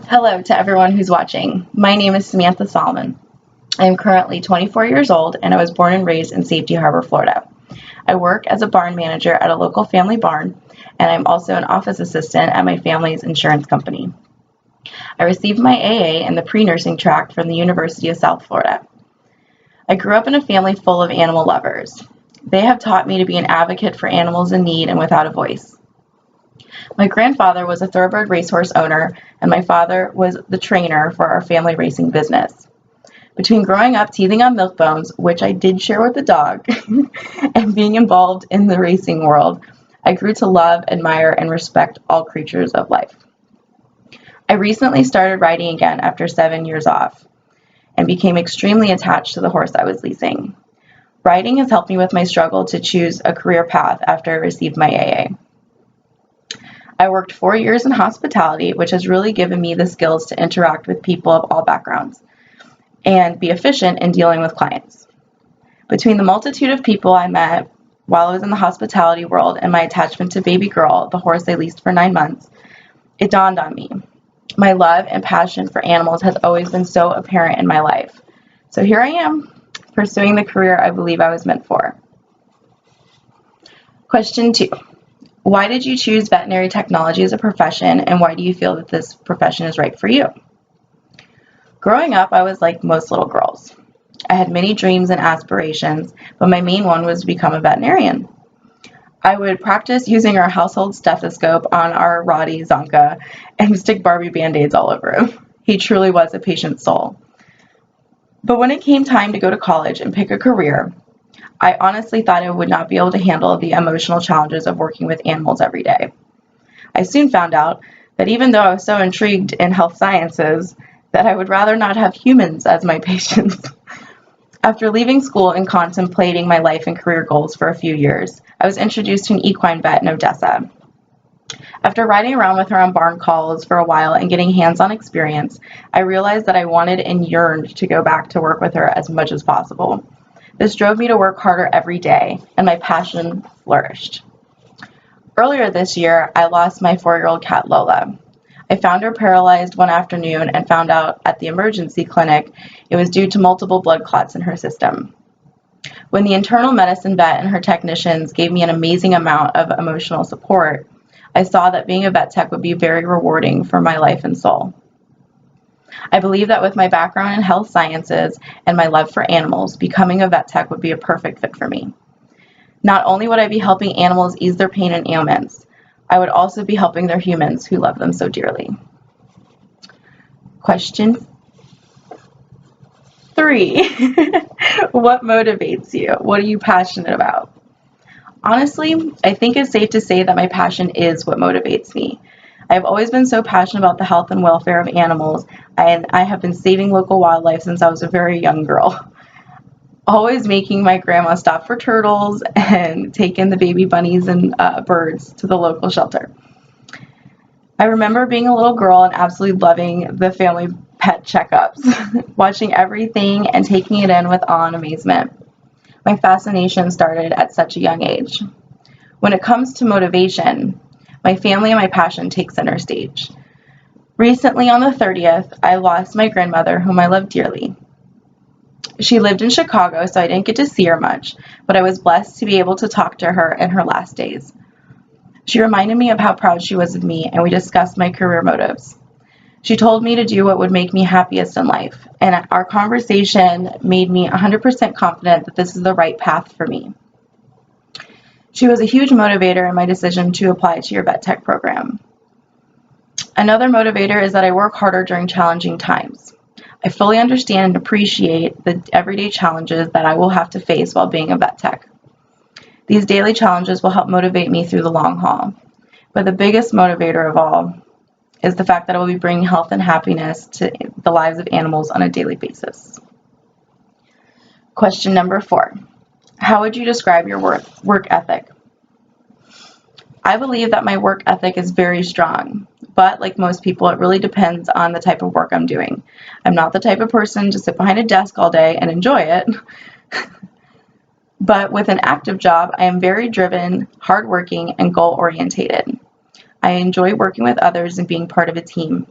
Hello to everyone who's watching. My name is Samantha Solomon. I am currently 24 years old and I was born and raised in Safety Harbor, Florida. I work as a barn manager at a local family barn, and I'm also an office assistant at my family's insurance company. I received my AA in the pre-nursing track from the University of South Florida. I grew up in a family full of animal lovers. They have taught me to be an advocate for animals in need and without a voice. My grandfather was a thoroughbred racehorse owner, and my father was the trainer for our family racing business. Between growing up teething on milk bones, which I did share with the dog, and being involved in the racing world, I grew to love, admire, and respect all creatures of life. I recently started riding again after 7 years off and became extremely attached to the horse I was leasing. Riding has helped me with my struggle to choose a career path after I received my AA. I worked 4 years in hospitality, which has really given me the skills to interact with people of all backgrounds and be efficient in dealing with clients. Between the multitude of people I met while I was in the hospitality world and my attachment to baby girl, the horse I leased for 9 months, it dawned on me. My love and passion for animals has always been so apparent in my life. So here I am, pursuing the career I believe I was meant for. Question 2. Why did you choose veterinary technology as a profession, and why do you feel that this profession is right for you? Growing up, I was like most little girls. I had many dreams and aspirations, but my main one was to become a veterinarian. I would practice using our household stethoscope on our Roddy Zonka and stick Barbie Band-Aids all over him. He truly was a patient soul. But when it came time to go to college and pick a career, I honestly thought I would not be able to handle the emotional challenges of working with animals every day. I soon found out that even though I was so intrigued in health sciences, that I would rather not have humans as my patients. After leaving school and contemplating my life and career goals for a few years, I was introduced to an equine vet in Odessa. After riding around with her on barn calls for a while and getting hands-on experience, I realized that I wanted and yearned to go back to work with her as much as possible. This drove me to work harder every day, and my passion flourished. Earlier this year, I lost my 4-year-old cat Lola. I found her paralyzed one afternoon and found out at the emergency clinic it was due to multiple blood clots in her system. When the internal medicine vet and her technicians gave me an amazing amount of emotional support, I saw that being a vet tech would be very rewarding for my life and soul. I believe that with my background in health sciences and my love for animals, becoming a vet tech would be a perfect fit for me. Not only would I be helping animals ease their pain and ailments, I would also be helping their humans who love them so dearly. Question 3. What motivates you? What are you passionate about? Honestly, I think it's safe to say that my passion is what motivates me. I have always been so passionate about the health and welfare of animals, and I have been saving local wildlife since I was a very young girl. Always making my grandma stop for turtles and taking the baby bunnies and birds to the local shelter. I remember being a little girl and absolutely loving the family pet checkups, watching everything and taking it in with awe and amazement. My fascination started at such a young age. When it comes to motivation, my family and my passion take center stage. Recently, on the 30th, I lost my grandmother, whom I love dearly. She lived in Chicago, so I didn't get to see her much, but I was blessed to be able to talk to her in her last days. She reminded me of how proud she was of me, and we discussed my career motives. She told me to do what would make me happiest in life, and our conversation made me 100% confident that this is the right path for me. She was a huge motivator in my decision to apply to your vet tech program. Another motivator is that I work harder during challenging times. I fully understand and appreciate the everyday challenges that I will have to face while being a vet tech. These daily challenges will help motivate me through the long haul. But the biggest motivator of all is the fact that I will be bringing health and happiness to the lives of animals on a daily basis. Question number 4. How would you describe your work ethic? I believe that my work ethic is very strong, but like most people, it really depends on the type of work I'm doing. I'm not the type of person to sit behind a desk all day and enjoy it. But with an active job, I am very driven, hardworking, and goal-orientated. I enjoy working with others and being part of a team.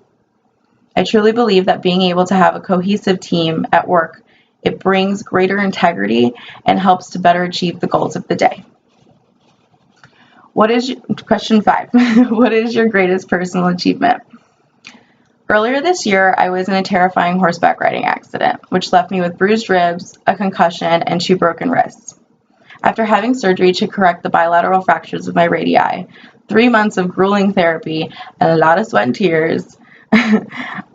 I truly believe that being able to have a cohesive team at work, it brings greater integrity and helps to better achieve the goals of the day. Question 5, what is your greatest personal achievement? Earlier this year, I was in a terrifying horseback riding accident, which left me with bruised ribs, a concussion, and 2 broken wrists. After having surgery to correct the bilateral fractures of my radii, 3 months of grueling therapy, and a lot of sweat and tears,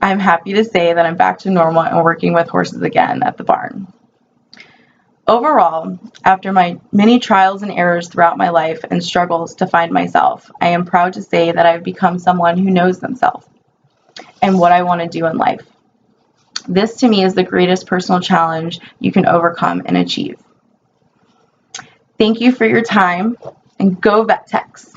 I'm happy to say that I'm back to normal and working with horses again at the barn. Overall, after my many trials and errors throughout my life and struggles to find myself, I am proud to say that I've become someone who knows themselves and what I want to do in life. This to me is the greatest personal challenge you can overcome and achieve. Thank you for your time, and go Vet Techs!